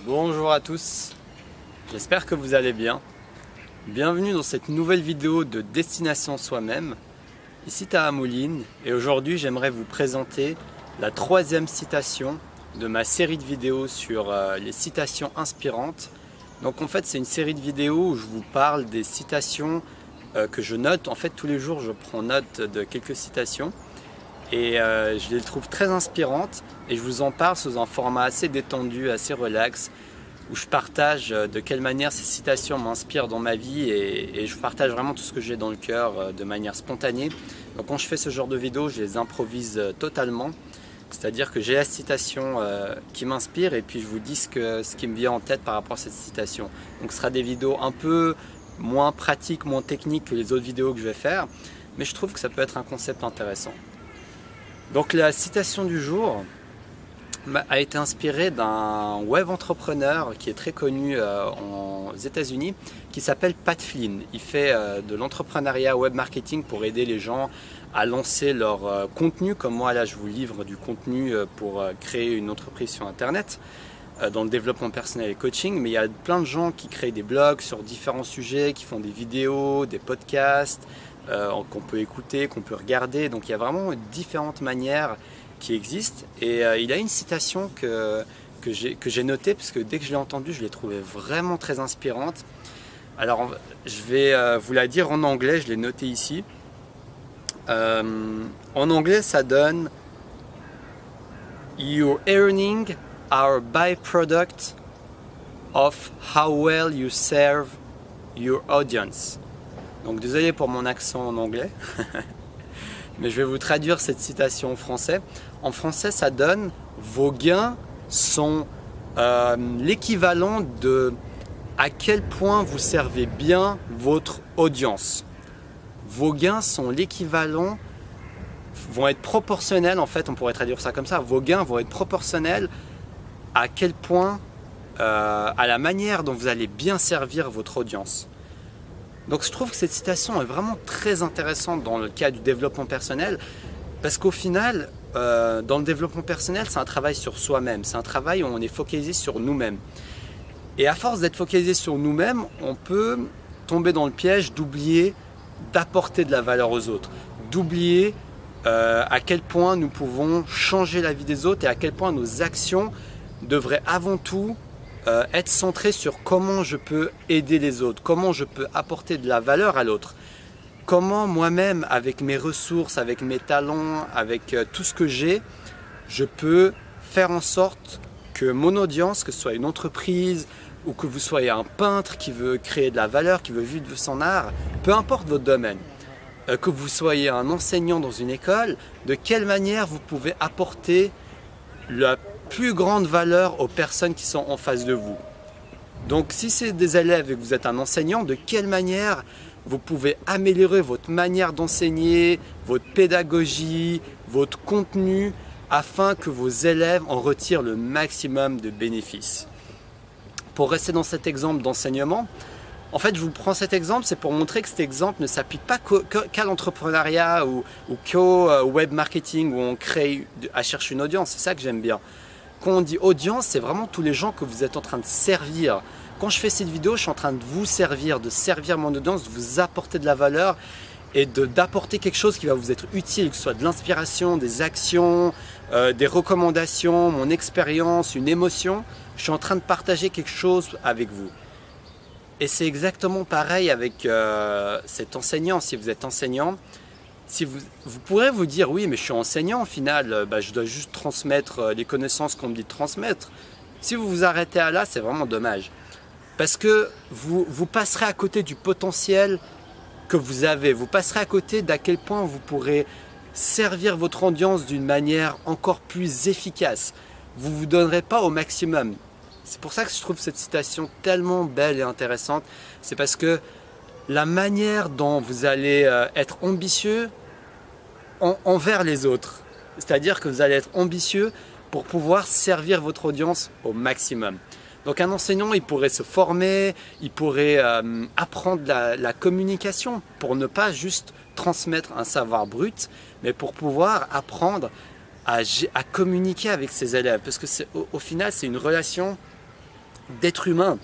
Bonjour à tous, j'espère que vous allez bien. Bienvenue dans cette nouvelle vidéo de Destination Soi-même. Ici Taha Mouline et aujourd'hui j'aimerais vous présenter la troisième citation de ma série de vidéos sur les citations inspirantes. Donc en fait c'est une série de vidéos où je vous parle des citations que je note. En fait tous les jours je prends note de quelques citations et je les trouve très inspirantes et je vous en parle sous un format assez détendu, assez relax, où je partage de quelle manière ces citations m'inspirent dans ma vie et je partage vraiment tout ce que j'ai dans le cœur de manière spontanée. Donc quand je fais ce genre de vidéos, je les improvise totalement, c'est-à-dire que j'ai la citation qui m'inspire et puis je vous dis ce qui me vient en tête par rapport à cette citation. Donc ce sera des vidéos un peu moins pratiques, moins techniques que les autres vidéos que je vais faire, mais je trouve que ça peut être un concept intéressant. Donc la citation du jour a été inspirée d'un web entrepreneur qui est très connu aux États-Unis, qui s'appelle Pat Flynn. Il fait de l'entrepreneuriat web marketing pour aider les gens à lancer leur contenu, comme moi là je vous livre du contenu pour créer une entreprise sur internet, dans le développement personnel et coaching, mais il y a plein de gens qui créent des blogs sur différents sujets, qui font des vidéos, des podcasts, qu'on peut écouter, qu'on peut regarder. Donc il y a vraiment différentes manières qui existent et il a une citation que j'ai notée parce que dès que je l'ai entendue, je l'ai trouvée vraiment très inspirante. Alors je vais vous la dire en anglais, je l'ai notée ici. En anglais ça donne "Your earnings are a byproduct of how well you serve your audience." Donc désolé pour mon accent en anglais, mais je vais vous traduire cette citation en français. En français, ça donne « Vos gains sont l'équivalent de à quel point vous servez bien votre audience. » Vos gains sont l'équivalent, vont être proportionnels, en fait, on pourrait traduire ça comme ça. Vos gains vont être proportionnels à quel point, à la manière dont vous allez bien servir votre audience. Donc je trouve que cette citation est vraiment très intéressante dans le cas du développement personnel parce qu'au final, dans le développement personnel, c'est un travail sur soi-même, c'est un travail où on est focalisé sur nous-mêmes. Et à force d'être focalisé sur nous-mêmes, on peut tomber dans le piège d'oublier d'apporter de la valeur aux autres, d'oublier à quel point nous pouvons changer la vie des autres et à quel point nos actions devraient avant tout être centré sur comment je peux aider les autres, comment je peux apporter de la valeur à l'autre, comment moi-même, avec mes ressources, avec mes talents, avec tout ce que j'ai, je peux faire en sorte que mon audience, que ce soit une entreprise ou que vous soyez un peintre qui veut créer de la valeur, qui veut vivre de son art, peu importe votre domaine, que vous soyez un enseignant dans une école, de quelle manière vous pouvez apporter la plus grande valeur aux personnes qui sont en face de vous. Donc si c'est des élèves et que vous êtes un enseignant, de quelle manière vous pouvez améliorer votre manière d'enseigner, votre pédagogie, votre contenu, afin que vos élèves en retirent le maximum de bénéfices. Pour rester dans cet exemple d'enseignement, en fait je vous prends cet exemple, c'est pour montrer que cet exemple ne s'applique pas qu'à l'entrepreneuriat ou qu'au web marketing où on crée à chercher une audience. C'est ça que j'aime bien. Quand on dit audience, c'est vraiment tous les gens que vous êtes en train de servir. Quand je fais cette vidéo, je suis en train de vous servir, de servir mon audience, de vous apporter de la valeur et d'apporter quelque chose qui va vous être utile, que ce soit de l'inspiration, des actions, des recommandations, mon expérience, une émotion. Je suis en train de partager quelque chose avec vous. Et c'est exactement pareil avec cet enseignant. Si vous êtes enseignant, si vous pourrez vous dire oui mais je suis enseignant au final, je dois juste transmettre les connaissances qu'on me dit de transmettre. Si vous vous arrêtez à là, c'est vraiment dommage. Parce que vous passerez à côté du potentiel que vous avez. Vous passerez à côté d'à quel point vous pourrez servir votre audience d'une manière encore plus efficace. Vous ne vous donnerez pas au maximum. C'est pour ça que je trouve cette citation tellement belle et intéressante. C'est parce que la manière dont vous allez être ambitieux envers les autres, c'est-à-dire que vous allez être ambitieux pour pouvoir servir votre audience au maximum. Donc un enseignant, il pourrait se former, il pourrait apprendre la communication pour ne pas juste transmettre un savoir brut, mais pour pouvoir apprendre à communiquer avec ses élèves. Parce que au final, c'est une relation d'être humain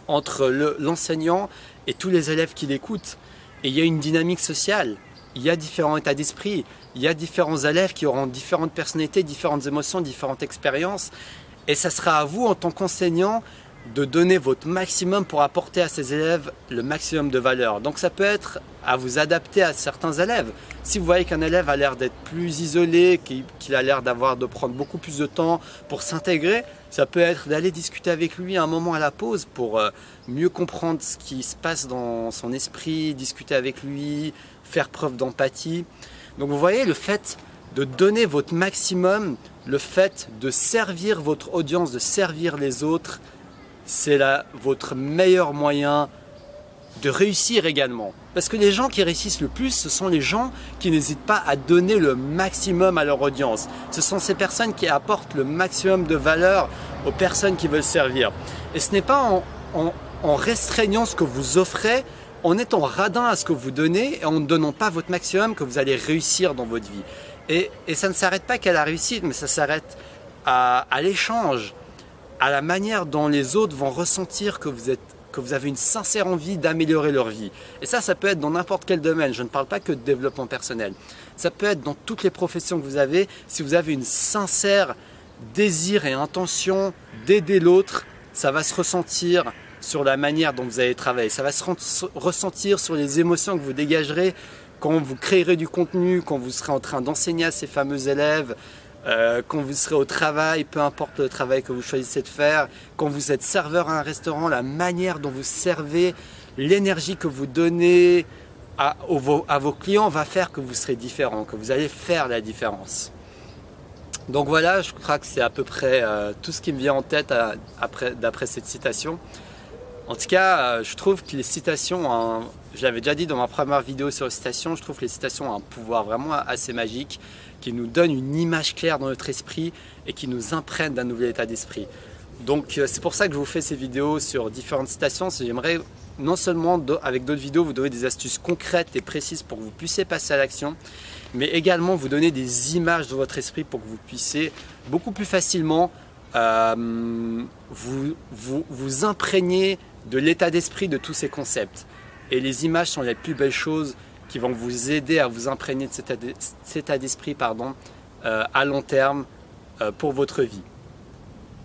entre l'enseignant et tous les élèves qui l'écoutent. Et il y a une dynamique sociale, il y a différents états d'esprit, il y a différents élèves qui auront différentes personnalités, différentes émotions, différentes expériences. Et ça sera à vous en tant qu'enseignant de donner votre maximum pour apporter à ces élèves le maximum de valeur. Donc ça peut être à vous adapter à certains élèves. Si vous voyez qu'un élève a l'air d'être plus isolé, qu'il a l'air de prendre beaucoup plus de temps pour s'intégrer, ça peut être d'aller discuter avec lui un moment à la pause pour mieux comprendre ce qui se passe dans son esprit, discuter avec lui, faire preuve d'empathie. Donc vous voyez, le fait de donner votre maximum, le fait de servir votre audience, de servir les autres, c'est votre meilleur moyen de réussir également. Parce que les gens qui réussissent le plus, ce sont les gens qui n'hésitent pas à donner le maximum à leur audience. Ce sont ces personnes qui apportent le maximum de valeur aux personnes qui veulent servir. Et ce n'est pas en restreignant ce que vous offrez, en étant radin à ce que vous donnez et en ne donnant pas votre maximum que vous allez réussir dans votre vie. Et ça ne s'arrête pas qu'à la réussite, mais ça s'arrête à l'échange, à la manière dont les autres vont ressentir que vous avez une sincère envie d'améliorer leur vie. Et ça peut être dans n'importe quel domaine. Je ne parle pas que de développement personnel. Ça peut être dans toutes les professions que vous avez. Si vous avez une sincère désir et intention d'aider l'autre, ça va se ressentir sur la manière dont vous allez travailler. Ça va se ressentir sur les émotions que vous dégagerez quand vous créerez du contenu, quand vous serez en train d'enseigner à ces fameux élèves, quand vous serez au travail, peu importe le travail que vous choisissez de faire, quand vous êtes serveur à un restaurant, la manière dont vous servez, l'énergie que vous donnez à vos clients va faire que vous serez différent, que vous allez faire la différence. Donc voilà, je crois que c'est à peu près tout ce qui me vient en tête d'après cette citation. En tout cas, je trouve que les citations, je l'avais déjà dit dans ma première vidéo sur les citations, je trouve que les citations ont un pouvoir vraiment assez magique qui nous donne une image claire dans notre esprit et qui nous imprègne d'un nouvel état d'esprit. Donc c'est pour ça que je vous fais ces vidéos sur différentes citations. J'aimerais non seulement avec d'autres vidéos vous donner des astuces concrètes et précises pour que vous puissiez passer à l'action, mais également vous donner des images dans votre esprit pour que vous puissiez beaucoup plus facilement vous imprégner de l'état d'esprit de tous ces concepts. Et les images sont les plus belles choses qui vont vous aider à vous imprégner de cet état d'esprit à long terme pour votre vie.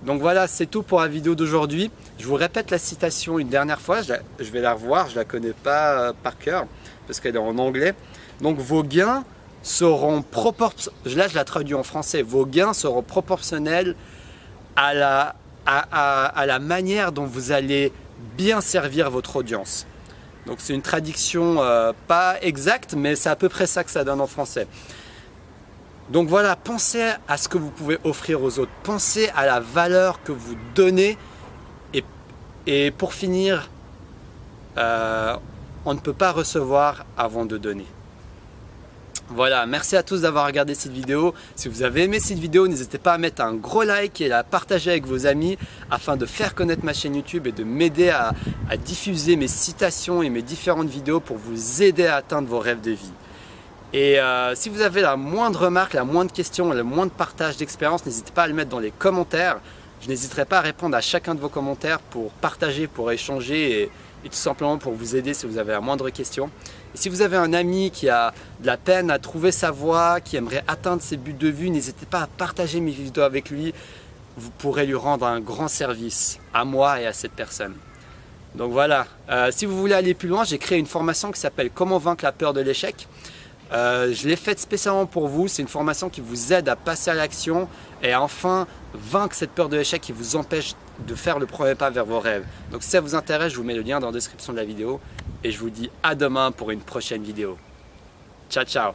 Donc voilà, c'est tout pour la vidéo d'aujourd'hui. Je vous répète la citation une dernière fois, je vais la revoir, je ne la connais pas par cœur parce qu'elle est en anglais. Donc vos gains seront proportionnels, là je la traduis en français, vos gains seront proportionnels à la manière dont vous allez bien servir votre audience. Donc c'est une traduction pas exacte, mais c'est à peu près ça que ça donne en français. Donc voilà, pensez à ce que vous pouvez offrir aux autres, pensez à la valeur que vous donnez et pour finir, on ne peut pas recevoir avant de donner. Voilà, merci à tous d'avoir regardé cette vidéo. Si vous avez aimé cette vidéo, n'hésitez pas à mettre un gros like et à la partager avec vos amis afin de faire connaître ma chaîne YouTube et de m'aider à diffuser mes citations et mes différentes vidéos pour vous aider à atteindre vos rêves de vie. Et si vous avez la moindre remarque, la moindre question, le moindre partage d'expérience, n'hésitez pas à le mettre dans les commentaires. Je n'hésiterai pas à répondre à chacun de vos commentaires pour partager, pour échanger et tout simplement pour vous aider si vous avez la moindre question. Et si vous avez un ami qui a de la peine à trouver sa voie, qui aimerait atteindre ses buts de vue, n'hésitez pas à partager mes vidéos avec lui. Vous pourrez lui rendre un grand service à moi et à cette personne. Donc voilà, si vous voulez aller plus loin, j'ai créé une formation qui s'appelle « Comment vaincre la peur de l'échec ». Je l'ai faite spécialement pour vous. C'est une formation qui vous aide à passer à l'action et à enfin vaincre cette peur de l'échec qui vous empêche de faire le premier pas vers vos rêves. Donc si ça vous intéresse, je vous mets le lien dans la description de la vidéo et je vous dis à demain pour une prochaine vidéo. Ciao, ciao!